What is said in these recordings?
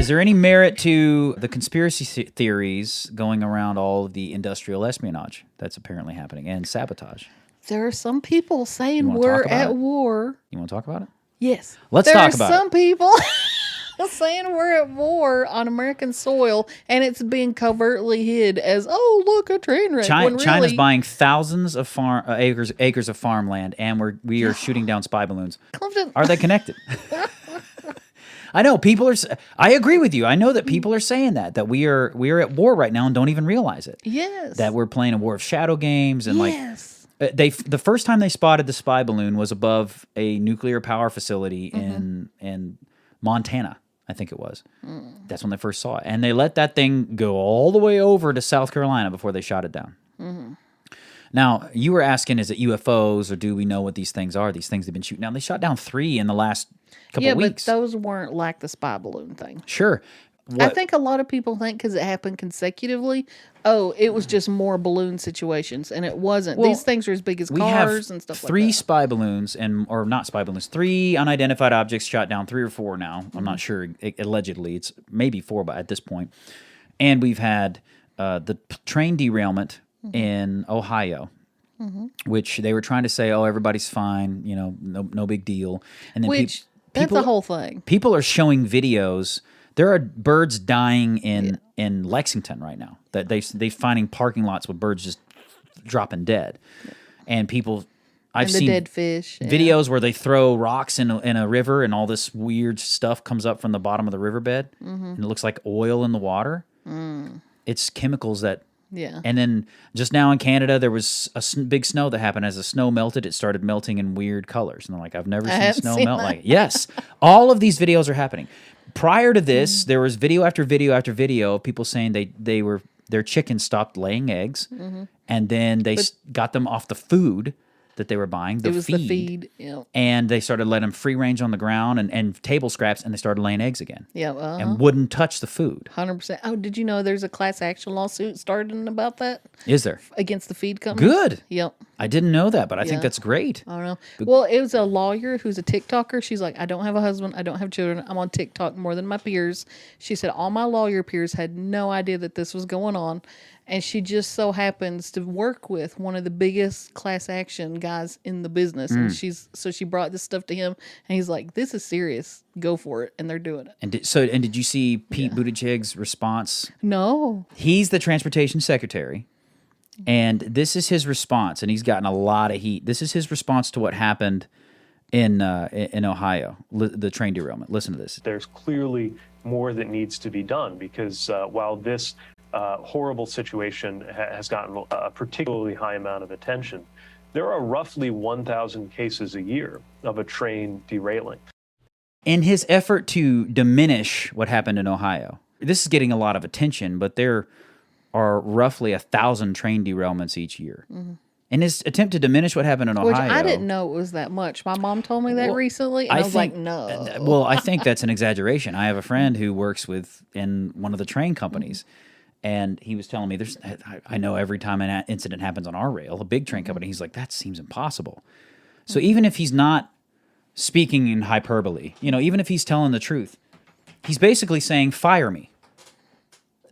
Is there any merit to the conspiracy theories going around all of the industrial espionage that's apparently happening and sabotage? There are some people saying we're at war. You want to talk about it? Yes. Let's talk about it. There are some people saying we're at war on American soil, and it's being covertly hid as, oh, look, a train wreck. China's buying thousands of acres of farmland, and we are shooting down spy balloons. Clifton. Are they connected? I know people are. I agree with you. I know that people are saying that we are at war right now and don't even realize it. Yes. That we're playing a war of shadow games and yes. the first time they spotted the spy balloon was above a nuclear power facility in Montana, I think it was. That's when they first saw it, and they let that thing go all the way over to South Carolina before they shot it down. Now, you were asking, is it UFOs or do we know what these things are? These things they've been shooting down. They shot down 3 in the last couple of weeks. Yeah, but those weren't like the spy balloon thing. Sure. I think a lot of people think because it happened consecutively, oh, it was just more balloon situations, and it wasn't. Well, these things are as big as cars and stuff like that. 3 spy balloons, or not spy balloons, 3 unidentified objects shot down, 3 or 4 now. I'm not sure. Allegedly, it's maybe 4 at this point. And we've had the train derailment in Ohio. Which they were trying to say, oh, everybody's fine, no big deal. And then that's the whole thing. People are showing videos. There are birds dying in Lexington right now. That they're finding parking lots with birds just dropping dead, and people. I've seen dead fish videos where they throw rocks in a river, and all this weird stuff comes up from the bottom of the riverbed, and it looks like oil in the water. It's chemicals that. Yeah. And then just now in Canada, there was a big snow that happened. As the snow melted, it started melting in weird colors. And they're like, I've never seen snow melt like it. Yes. All of these videos are happening. Prior to this, there was video after video after video of people saying their chickens stopped laying eggs. And then they got them off the food that they were buying, the feed. Yeah. And they started letting them free range on the ground and table scraps, and they started laying eggs again. Yeah, and wouldn't touch the food. 100%. Oh, did you know there's a class action lawsuit starting about that? Is there? Against the feed company? Good. Yep. I didn't know that, but I think that's great. I don't know. Well, it was a lawyer who's a TikToker. She's like, I don't have a husband. I don't have children. I'm on TikTok more than my peers. She said all my lawyer peers had no idea that this was going on. And she just so happens to work with one of the biggest class action guys in the business. And she brought this stuff to him, and he's like, this is serious. Go for it. And they're doing it. And did you see Pete Buttigieg's response? No. He's the transportation secretary. And this is his response, and he's gotten a lot of heat. This is his response to what happened in Ohio, the train derailment. Listen to this. There's clearly more that needs to be done because while this horrible situation has gotten a particularly high amount of attention, there are roughly 1,000 cases a year of a train derailing. In his effort to diminish what happened in Ohio, this is getting a lot of attention, but there are roughly 1,000 train derailments each year. In his attempt to diminish what happened in Ohio... Which I didn't know it was that much. My mom told me that recently, and I was like, no. Well, I think that's an exaggeration. I have a friend who works in one of the train companies, and he was telling me, I know every time an incident happens on our rail, a big train company, he's like, that seems impossible. So even if he's not speaking in hyperbole, even if he's telling the truth, he's basically saying, fire me.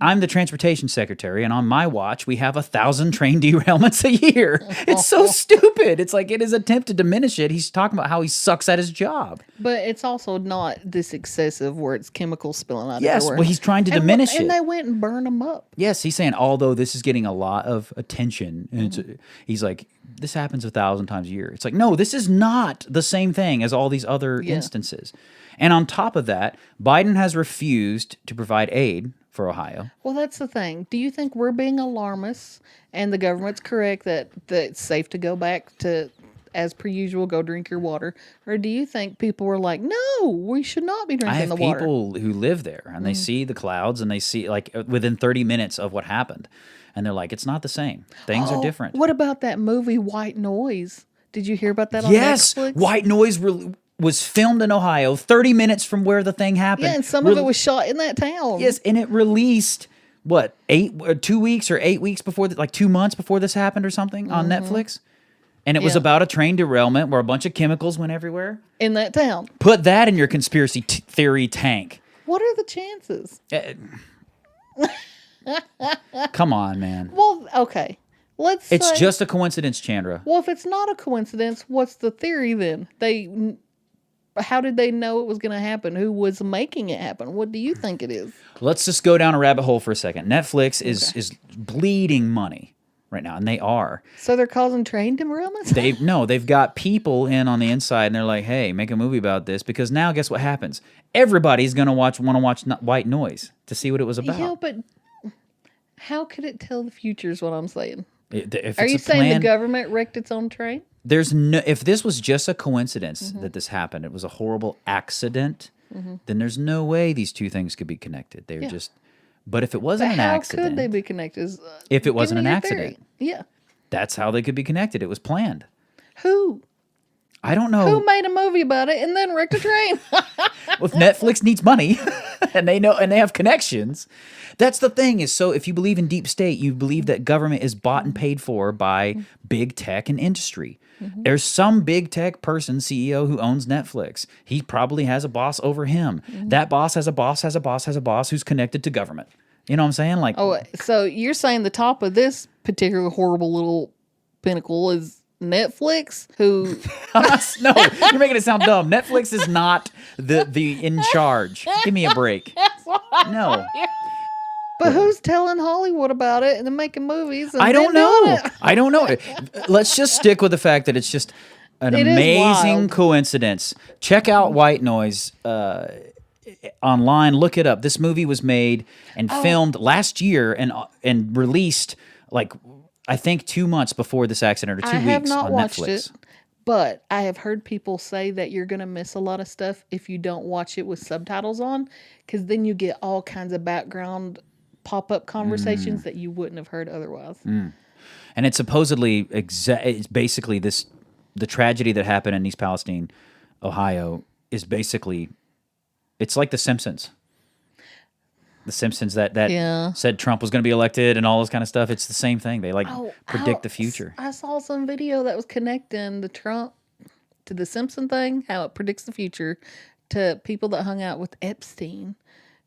I'm the transportation secretary, and on my watch, we have 1,000 train derailments a year. It's so stupid. It's like in his attempt to diminish it, he's talking about how he sucks at his job. But it's also not this excessive where it's chemicals spilling out yes, everywhere. Well, he's trying to diminish it. And they went and burned them up. Yes, he's saying, although this is getting a lot of attention, and he's like, this happens 1,000 times a year. It's like, no, this is not the same thing as all these other instances. And on top of that, Biden has refused to provide aid for Ohio. Well, that's the thing. Do you think we're being alarmists and the government's correct that it's safe to go back to, as per usual, go drink your water? Or do you think people were like, no, we should not be drinking the water? I have people who live there, and they see the clouds, and they see, like, within 30 minutes of what happened. And they're like, it's not the same. Things are different. What about that movie, White Noise? Did you hear about that on Yes, Netflix? White Noise was filmed in Ohio, 30 minutes from where the thing happened. Yeah, and some of it was shot in that town. Yes, and it released, 2 weeks or 8 weeks before, 2 months before this happened or something on Netflix? And it was about a train derailment where a bunch of chemicals went everywhere. In that town. Put that in your conspiracy theory tank. What are the chances? Come on, man. Well, okay. It's say, just a coincidence, Chandra. Well, if it's not a coincidence, what's the theory then? How did they know it was going to happen? Who was making it happen? What do you think it is? Let's just go down a rabbit hole for a second. Netflix is bleeding money right now, and they are. So they're causing train derailments? They've got people in on the inside, and they're like, hey, make a movie about this, because now guess what happens? Everybody's going to want to watch White Noise to see what it was about. Yeah, but how could it tell the future is what I'm saying. Are you saying the government wrecked its own train? There's no. If this was just a coincidence that this happened, it was a horrible accident, then there's no way these two things could be connected. They're just. But if it wasn't an accident, how could they be connected? If it wasn't an accident, yeah, that's how they could be connected. It was planned. Who? I don't know. Who made a movie about it and then wrecked a train? Well, if Netflix needs money, and they know, and they have connections, that's the thing. Is so if you believe in deep state, you believe that government is bought and paid for by big tech and industry. There's some big tech person, CEO, who owns Netflix. He probably has a boss over him. That boss has a boss, has a boss, has a boss who's connected to government. You know what I'm saying? Like, oh, so you're saying the top of this particular horrible little pinnacle is Netflix, who no, you're making it sound dumb. Netflix is not the in charge. Give me a break. No. But who's telling Hollywood about it and then making movies? And I don't know. It? I don't know. Let's just stick with the fact that it's just an amazing coincidence. Check out White Noise online. Look it up. This movie was made and filmed last year and released like I think 2 months before this accident or 2 weeks on Netflix. I have not watched it, but I have heard people say that you're going to miss a lot of stuff if you don't watch it with subtitles on, because then you get all kinds of background pop-up conversations that you wouldn't have heard otherwise. And it's supposedly it's basically the tragedy that happened in East Palestine, Ohio, is basically it's like The Simpsons. The Simpsons that said Trump was going to be elected and all this kind of stuff. It's the same thing. They predict the future. I saw some video that was connecting the Trump to the Simpson thing, how it predicts the future, to people that hung out with Epstein,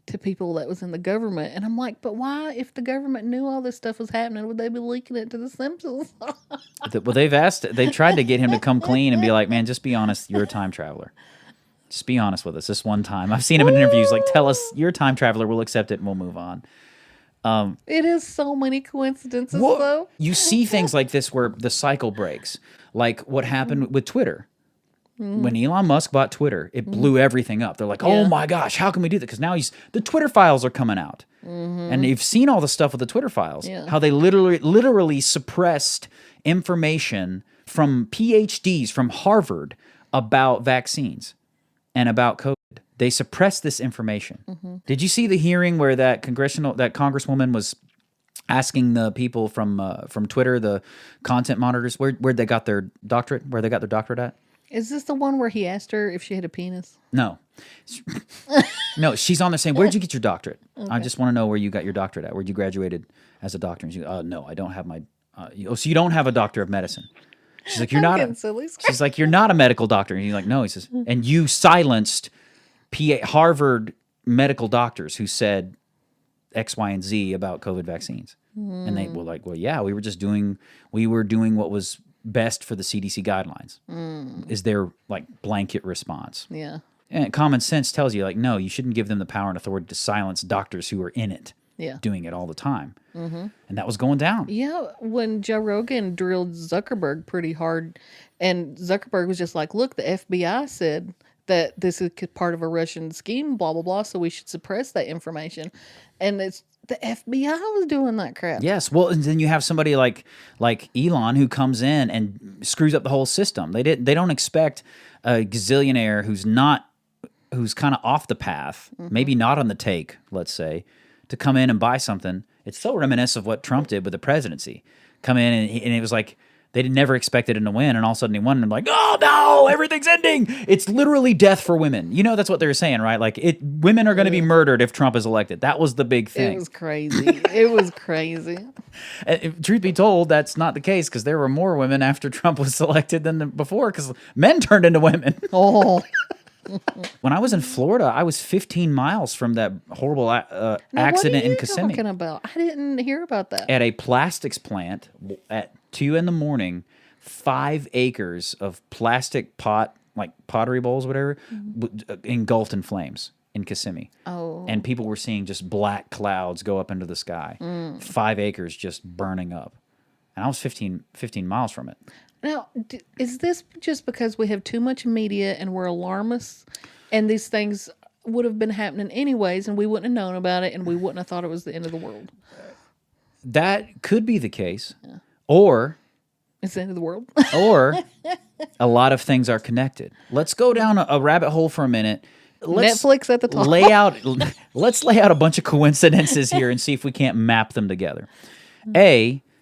to people that was in the government. And I'm like, but why, if the government knew all this stuff was happening, would they be leaking it to the Simpsons? Well, they've tried to get him to come clean and be like, man, just be honest. You're a time traveler. Just be honest with us this one time. I've seen him in interviews like, tell us you're a time traveler. We'll accept it and we'll move on. It is so many coincidences, though. You see things like this where the cycle breaks. Like what happened with Twitter. When Elon Musk bought Twitter, it blew everything up. They're like, oh my gosh, how can we do that? Because now the Twitter files are coming out. And you've seen all the stuff with the Twitter files. Yeah. How they literally suppressed information from PhDs from Harvard about vaccines and about COVID. They suppressed this information. Did you see the hearing where that congresswoman was asking the people from Twitter, the content monitors, where they got their doctorate, at? Is this the one where he asked her if she had a penis? No. No, she's on there saying, where'd you get your doctorate? Okay. I just want to know where you got your doctorate at, where you graduated as a doctor. And she goes, no, I don't have my, so you don't have a doctor of medicine. She's like, she's like, you're not a medical doctor. And he's like, no, he says, and you silenced Harvard medical doctors who said X, Y, and Z about COVID vaccines. And they were like, well, yeah, we were doing what was best for the CDC guidelines. Is their like blanket response. Yeah. And common sense tells you like, no, you shouldn't give them the power and authority to silence doctors who are in it. Yeah. Doing it all the time. And that was going down. Yeah, when Joe Rogan drilled Zuckerberg pretty hard, and Zuckerberg was just like, look, the FBI said that this is part of a Russian scheme, blah, blah, blah, so we should suppress that information. And it's the FBI was doing that crap. Yes, well, and then you have somebody like Elon who comes in and screws up the whole system. They don't expect a gazillionaire who's kind of off the path, maybe not on the take, let's say, to come in and buy something. It's so reminiscent of what Trump did with the presidency. Come in and it was like they never expected him to win, and all of a sudden he won, and like, oh no, everything's ending. It's literally death for women. You know, that's what they were saying, right? Like women are going to be murdered if Trump is elected. That was the big thing. It was crazy. It was crazy. Truth be told, that's not the case, because there were more women after Trump was elected than before, because men turned into women. Oh. When I was in Florida, I was 15 miles from that horrible Now, accident in what are you Kissimmee. talking about? I didn't hear about that. At a plastics plant at 2 a.m, 5 acres of plastic pottery bowls, whatever, engulfed in flames in Kissimmee. Oh. And people were seeing just black clouds go up into the sky. 5 acres just burning up. And I was 15 miles from it. Now, is this just because we have too much media and we're alarmists, and these things would have been happening anyways, and we wouldn't have known about it, and we wouldn't have thought it was the end of the world? That could be the case. Yeah. Or it's the end of the world. Or a lot of things are connected. Let's go down a rabbit hole for a minute. Netflix at the top. Let's lay out a bunch of coincidences here and see if we can't map them together.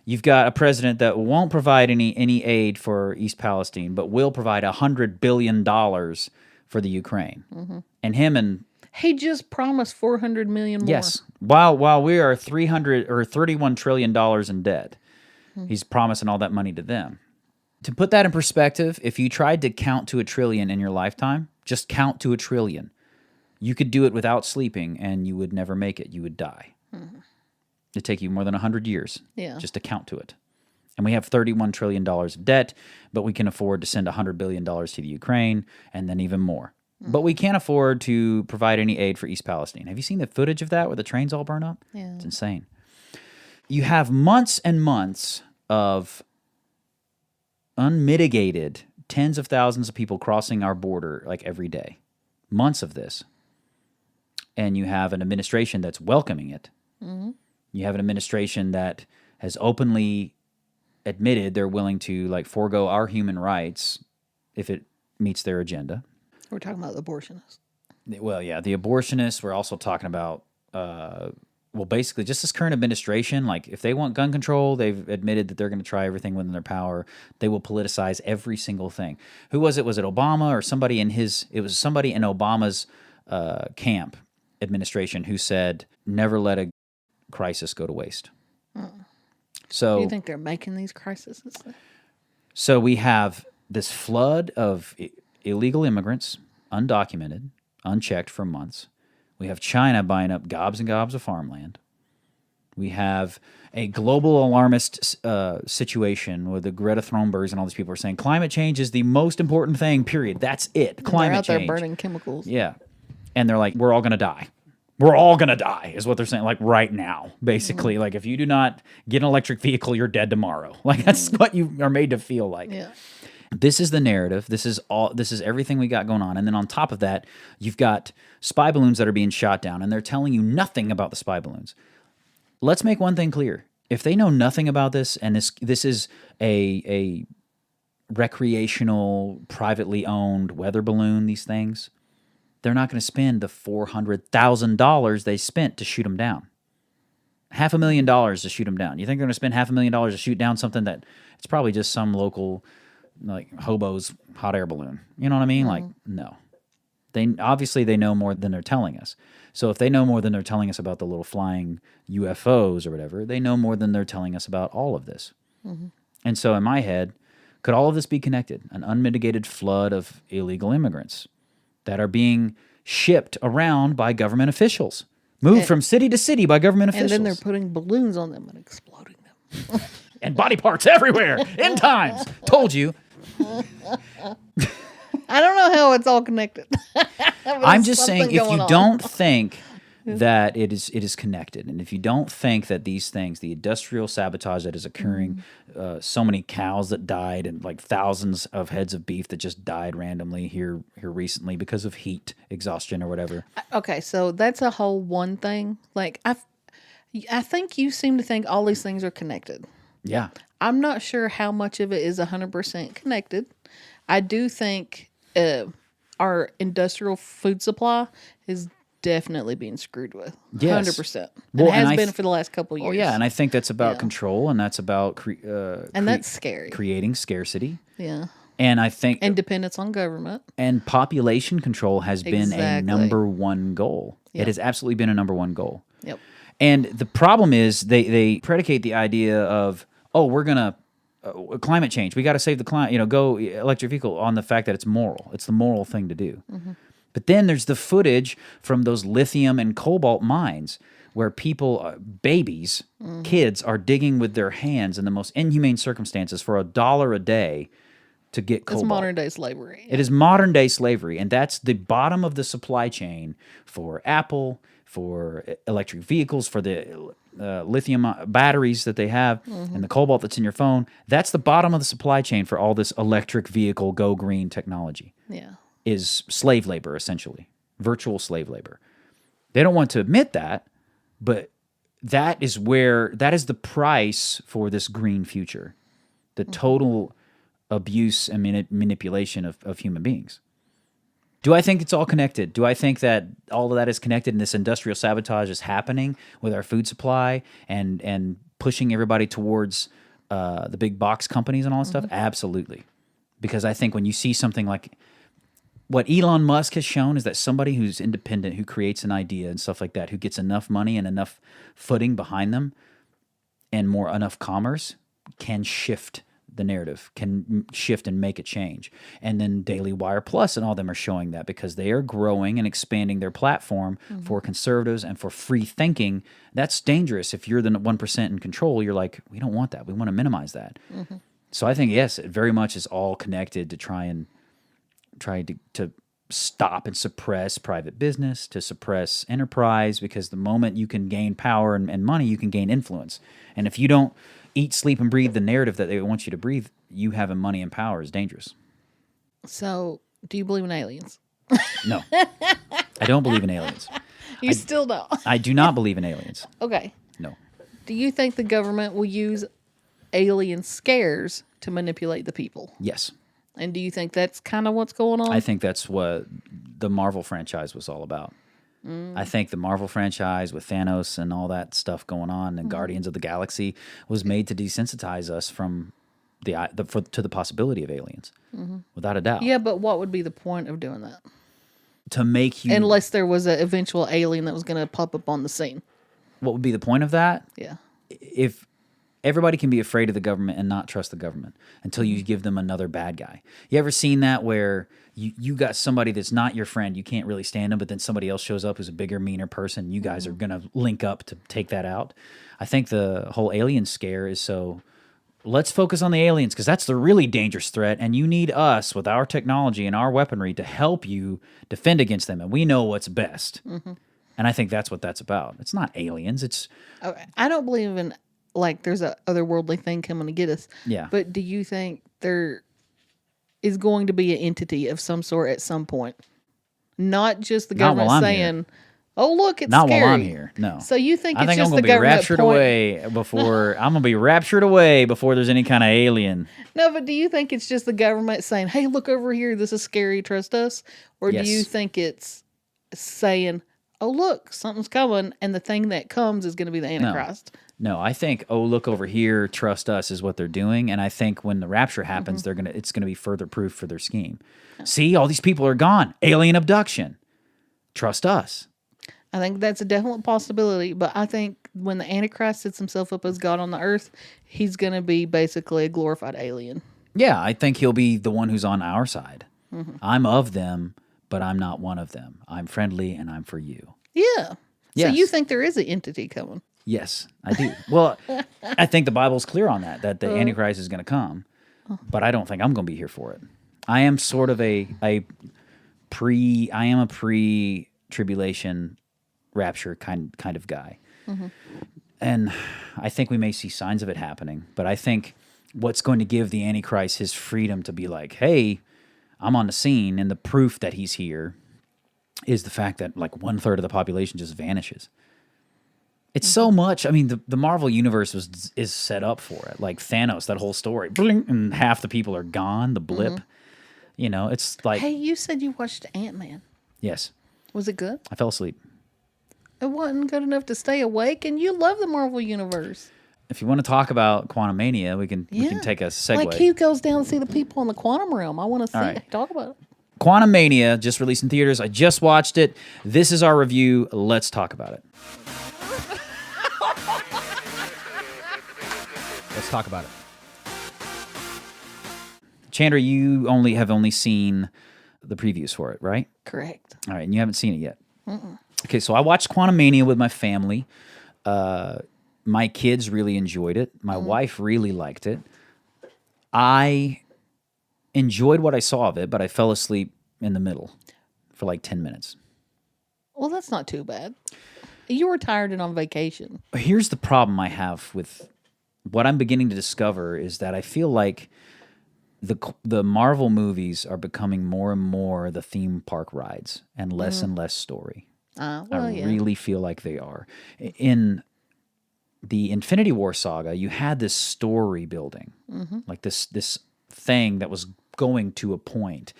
You've got a president that won't provide any aid for East Palestine, but will provide $100 billion for the Ukraine. And he just promised $400 million more. Yes, while we are $31 trillion in debt, he's promising all that money to them. To put that in perspective, if you tried to count to 1 trillion in your lifetime, just count to 1 trillion. You could do it without sleeping, and you would never make it. You would die. It'd take you more than 100 years just to count to it. And we have $31 trillion of debt, but we can afford to send $100 billion to the Ukraine, and then even more. But we can't afford to provide any aid for East Palestine. Have you seen the footage of that where the trains all burn up? Yeah. It's insane. You have months and months of unmitigated tens of thousands of people crossing our border like every day. Months of this. And you have an administration that's welcoming it. You have an administration that has openly admitted they're willing to forego our human rights if it meets their agenda. We're talking about the abortionists. Well, yeah, the abortionists. We're also talking about, basically just this current administration. Like, if they want gun control, they've admitted that they're going to try everything within their power. They will politicize every single thing. Who was it? Was it Obama or somebody in his? It was somebody in Obama's camp administration who said, "Never let a crisis go to waste." So, do you think they're making these crises? So we have this flood of illegal immigrants, undocumented, unchecked for months. We have China buying up gobs and gobs of farmland. We have a global alarmist situation where the Greta Thunbergs and all these people are saying climate change is the most important thing, period. That's it. Climate change. They're out there burning chemicals. Yeah. And they're like, we're all going to die. We're all going to die is what they're saying, like right now, basically. Like, if you do not get an electric vehicle, you're dead tomorrow. Like, that's what you are made to feel like. Yeah. This is the narrative. This is everything we got going on. And then on top of that, you've got spy balloons that are being shot down, and they're telling you nothing about the spy balloons. Let's make one thing clear. If they know nothing about this, and this is a recreational, privately owned weather balloon, these things, they're not going to spend the $400,000 they spent to shoot them down. $500,000 to shoot them down. You think they're going to spend $500,000 to shoot down something that it's probably just some local, like, hobo's hot air balloon? You know what I mean? Like, no. They know more than they're telling us. So if they know more than they're telling us about the little flying UFOs or whatever, they know more than they're telling us about all of this. And so in my head, could all of this be connected? An unmitigated flood of illegal immigrants that are being shipped around by government officials, moved from city to city by government officials. And then they're putting balloons on them and exploding them. And body parts everywhere. End times. Told you. I don't know how it's all connected. I'm just saying, if you don't think that it is connected, and if you don't think that these things, the industrial sabotage that is occurring, so many cows that died, and like thousands of heads of beef that just died randomly here recently because of heat exhaustion or whatever. Okay, so that's a whole one thing. Like, I think you seem to think all these things are connected. Yeah. I'm not sure how much of it is 100% connected. I do think our industrial food supply is definitely being screwed with. Yes. 100%. Well, it has been for the last couple of years. Oh, yeah, and I think that's about control, and that's about and that's scary. Creating scarcity. Yeah. And I think and dependence on government. And population control has been a number one goal. Yep. It has absolutely been a number one goal. Yep. And the problem is they predicate the idea of, we're going to climate change. We got to save the climate, go electric vehicle, on the fact that it's moral. It's the moral thing to do. But then there's the footage from those lithium and cobalt mines where people, babies, kids, are digging with their hands in the most inhumane circumstances for $1 a day to get cobalt. It's modern day slavery. It is modern day slavery, and that's the bottom of the supply chain for Apple, for electric vehicles, for the lithium batteries that they have, and the cobalt that's in your phone. That's the bottom of the supply chain for all this electric vehicle go green technology. Yeah. Is slave labor, essentially, virtual slave labor. They don't want to admit that, but that is the price for this green future, the total abuse and manipulation of human beings. Do I think it's all connected? Do I think that all of that is connected and this industrial sabotage is happening with our food supply and pushing everybody towards the big box companies and all that stuff? Absolutely. Because I think when you see something like what Elon Musk has shown is that somebody who's independent, who creates an idea and stuff like that, who gets enough money and enough footing behind them and enough commerce can shift the narrative, can shift and make a change. And then Daily Wire Plus and all them are showing that because they are growing and expanding their platform for conservatives and for free thinking. That's dangerous. If you're the 1% in control, you're like, we don't want that. We want to minimize that. So I think, yes, it very much is all connected to try to stop and suppress private business, to suppress enterprise, because the moment you can gain power and money, you can gain influence. And if you don't eat, sleep, and breathe the narrative that they want you to breathe, you having money and power is dangerous. So, do you believe in aliens? No. I don't believe in aliens. You still don't? I do not believe in aliens. Okay. No. Do you think the government will use alien scares to manipulate the people? Yes. And do you think that's kind of what's going on? I think that's what the Marvel franchise was all about. I think the Marvel franchise with Thanos and all that stuff going on and Guardians of the Galaxy was made to desensitize us from to the possibility of aliens, without a doubt. Yeah, but what would be the point of doing that? To make you... Unless there was an eventual alien that was going to pop up on the scene. What would be the point of that? Yeah. If everybody can be afraid of the government and not trust the government until you give them another bad guy. You ever seen that where you got somebody that's not your friend, you can't really stand them, but then somebody else shows up who's a bigger, meaner person, you guys are going to link up to take that out? I think the whole alien scare is so... Let's focus on the aliens because that's the really dangerous threat, and you need us with our technology and our weaponry to help you defend against them, and we know what's best. And I think that's what that's about. It's not aliens. It's... Okay. I don't believe in... Like, there's a otherworldly thing coming to get us. Yeah. But do you think there is going to be an entity of some sort at some point? Not just the government saying, "Oh, look, it's not scary." while I'm here. No. So you think I it's think just I'm the gonna be government raptured away before I'm gonna be raptured away before there's any kind of alien. No, but do you think it's just the government saying, "Hey, look over here. This is scary. Trust us," or Yes. do you think it's saying, "Oh, look, something's coming," and the thing that comes is going to be the Antichrist? No, I think, oh, look over here, trust us is what they're doing. And I think when the rapture happens, it's gonna be further proof for their scheme. See, all these people are gone. Alien abduction. Trust us. I think that's a definite possibility, but I think when the Antichrist sets himself up as God on the earth, he's going to be basically a glorified alien. Yeah, I think he'll be the one who's on our side. I'm of them, but I'm not one of them. I'm friendly and I'm for you. Yeah. Yes. So you think there is an entity coming? Yes, I do. Well, I think the Bible's clear on that the Antichrist is going to come, but I don't think I'm going to be here for it. I am sort of a pre-tribulation rapture kind of guy. And I think we may see signs of it happening, but I think what's going to give the Antichrist his freedom to be like, hey, I'm on the scene, and the proof that he's here is the fact that like 1/3 of the population just vanishes. It's so much. I mean, the Marvel universe is set up for it. Like Thanos, that whole story, bling, and half the people are gone. The blip, you know, it's like. Hey, you said you watched Ant-Man. Yes. Was it good? I fell asleep. It wasn't good enough to stay awake, and you love the Marvel universe. If you want to talk about Quantumania, we can take a segue. Like he goes down to see the people in the quantum realm. I want to see right. talk about it. Quantumania just released in theaters. I just watched it. This is our review. Let's talk about it. Let's talk about it. Chandra, you have only seen the previews for it, right? Correct. All right, and you haven't seen it yet. Okay, so I watched Quantumania with my family. My kids really enjoyed it. My wife really liked it. I enjoyed what I saw of it, but I fell asleep in the middle for like 10 minutes. Well, that's not too bad. You were tired and on vacation. Here's the problem I have with what I'm beginning to discover is that I feel like the Marvel movies are becoming more and more the theme park rides and less story. Well, I yeah. really feel like they are. In the Infinity War saga, you had this story building, like this thing that was going to a point.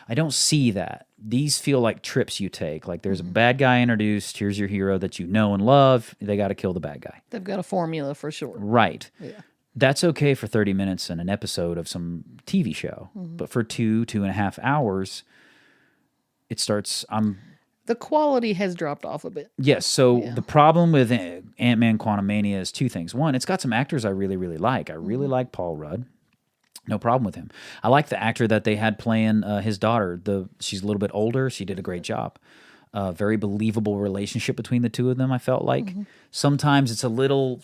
I don't see that. These feel like trips you take. Like there's a bad guy introduced. Here's your hero that you know and love. They got to kill the bad guy. They've got a formula for sure. Right. Yeah. That's okay for 30 minutes in an episode of some TV show. But for 2.5 hours, it starts... The quality has dropped off a bit. Yes, so the problem with Ant-Man Quantumania is two things. One, it's got some actors I really, really like. I really like Paul Rudd. No problem with him. I like the actor that they had playing his daughter. She's a little bit older. She did a great job. Very believable relationship between the two of them, I felt like. Sometimes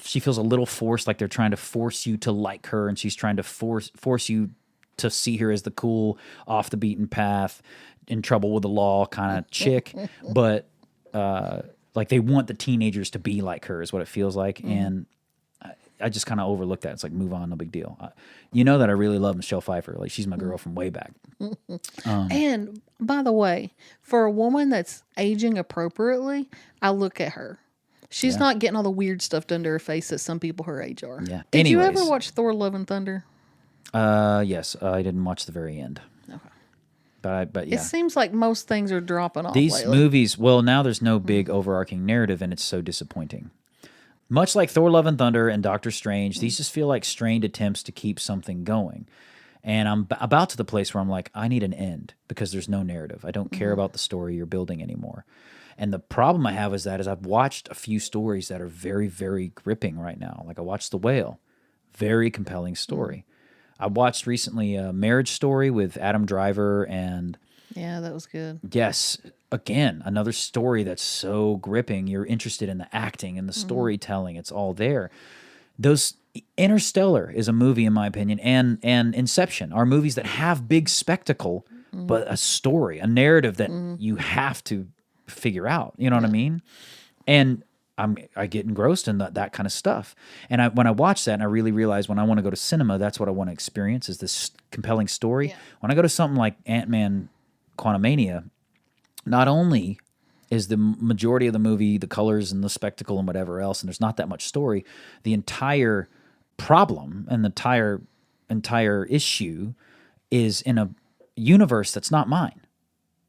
she feels a little forced, like they're trying to force you to like her, and she's trying to force you to see her as the cool, off the beaten path, in trouble with the law kind of chick. But like they want the teenagers to be like her is what it feels like. And I just kind of overlook that. It's like, move on, no big deal. You know that I really love Michelle Pfeiffer. Like, she's my girl from way back. And by the way, for a woman that's aging appropriately, I look at her. She's not getting all the weird stuff done to her face that some people her age are. Yeah. Did you Anyways. ever watch Thor: Love and Thunder? Yes, I didn't watch the very end. Okay. But yeah. It seems like most things are dropping off These lately. movies, well, now there's no big overarching narrative, and it's so disappointing. Much like Thor: Love and Thunder and Doctor Strange, these just feel like strained attempts to keep something going. And I'm about to the place where I'm like, I need an end because there's no narrative. I don't care about the story you're building anymore. And the problem I have is I've watched a few stories that are very, very gripping right now. Like I watched The Whale, very compelling story. I watched recently a Marriage Story with Adam Driver and... Yeah, that was good. Yes, again, another story that's so gripping. You're interested in the acting and the storytelling. It's all there. Interstellar is a movie, in my opinion, and Inception are movies that have big spectacle, but a story, a narrative that you have to figure out. You know what I mean? And I get engrossed in that kind of stuff. And when I watch that, and I really realize when I want to go to cinema, that's what I want to experience is this compelling story. Yeah. When I go to something like Ant-Man Quantumania, not only is the majority of the movie the colors and the spectacle and whatever else, and there's not that much story, the entire problem and the entire issue is in a universe that's not mine.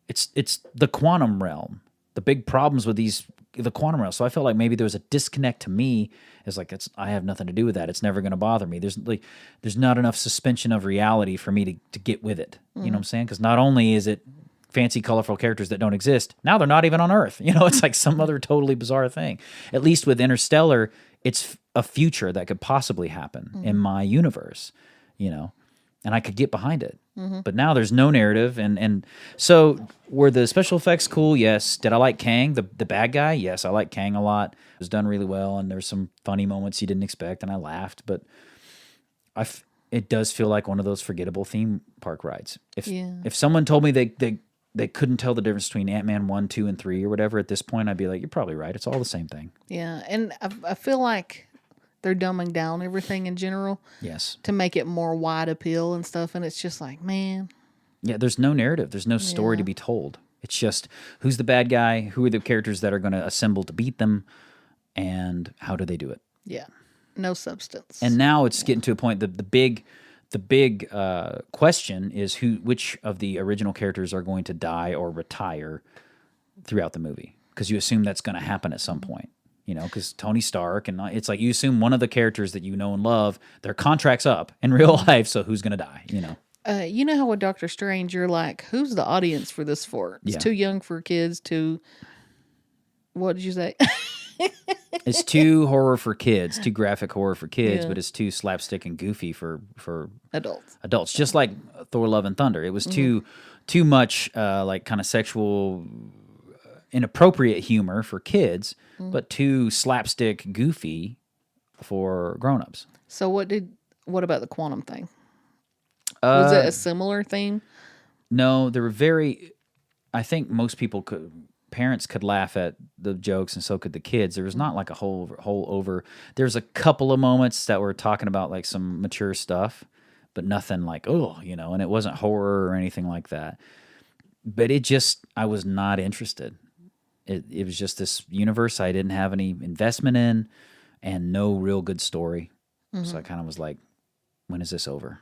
It's the quantum realm. The big problems with the quantum realm. So I felt like maybe there was a disconnect to me. It's like I have nothing to do with that. It's never going to bother me. There's not enough suspension of reality for me to get with it. You know what I'm saying? Because not only is it fancy, colorful characters that don't exist, now they're not even on Earth. You know, it's like some other totally bizarre thing. At least with Interstellar, it's a future that could possibly happen in my universe. You know, and I could get behind it. But now there's no narrative, and so were the special effects cool? Yes. Did I like Kang, the bad guy? Yes, I like Kang a lot. It was done really well, and there's some funny moments you didn't expect, and I laughed. But it does feel like one of those forgettable theme park rides. If someone told me they couldn't tell the difference between Ant-Man 1, 2, and 3 or whatever at this point, I'd be like, you're probably right. It's all the same thing. Yeah, and I feel like they're dumbing down everything in general. Yes. To make it more wide appeal and stuff. And it's just like, man. Yeah, there's no narrative. There's no story to be told. It's just who's the bad guy, who are the characters that are going to assemble to beat them, and how do they do it? Yeah. No substance. And now it's getting to a point that the big question is which of the original characters are going to die or retire throughout the movie. Because you assume that's going to happen at some point. You know, because Tony Stark, and it's like you assume one of the characters that you know and love, their contract's up in real life, so who's going to die, you know? You know how with Doctor Strange, you're like, who's the audience for this for? It's too young for kids, what did you say? It's too horror for kids, too graphic horror for kids, but it's too slapstick and goofy for adults. Just like Thor: Love and Thunder. It was too too much like kind of sexual inappropriate humor for kids, but too slapstick goofy for grown-ups. So what about the quantum thing? Was it a similar theme? No, there were I think most parents could laugh at the jokes and so could the kids. There was not like a whole over. There's a couple of moments that were talking about like some mature stuff, but nothing like, and it wasn't horror or anything like that. But I was not interested. It was just this universe I didn't have any investment in and no real good story. So I kind of was like, when is this over?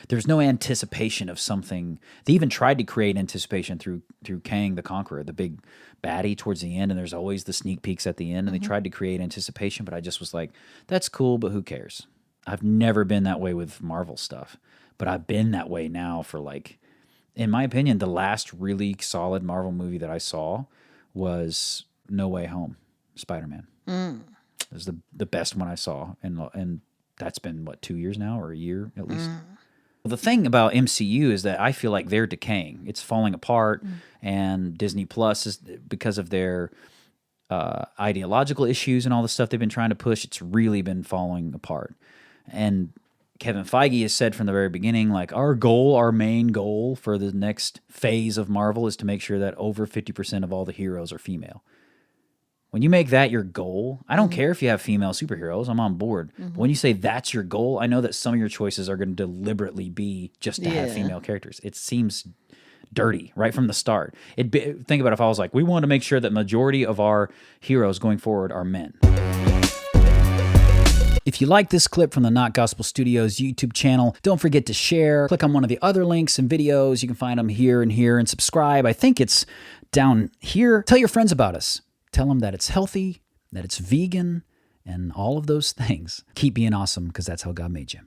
There's no anticipation of something. They even tried to create anticipation through Kang the Conqueror, the big baddie towards the end, and there's always the sneak peeks at the end, and they tried to create anticipation, but I just was like, that's cool, but who cares? I've never been that way with Marvel stuff, but I've been that way now for like, in my opinion, the last really solid Marvel movie that I saw was No Way Home, Spider-Man. It was the best one I saw, and that's been, 2 years now, or a year at least? Well, the thing about MCU is that I feel like they're decaying. It's falling apart, and Disney Plus is, because of their ideological issues and all the stuff they've been trying to push, it's really been falling apart. And Kevin Feige has said from the very beginning, like, our main goal for the next phase of Marvel is to make sure that over 50% of all the heroes are female. When you make that your goal, I don't care if you have female superheroes, I'm on board. But when you say that's your goal, I know that some of your choices are going to deliberately be just to have female characters. It seems dirty right from the start. Think about if I was like, we want to make sure that majority of our heroes going forward are men. If you like this clip from the Not Gospel Studios YouTube channel, don't forget to share. Click on one of the other links and videos. You can find them here, and subscribe. I think it's down here. Tell your friends about us. Tell them that it's healthy, that it's vegan, and all of those things. Keep being awesome, because that's how God made you.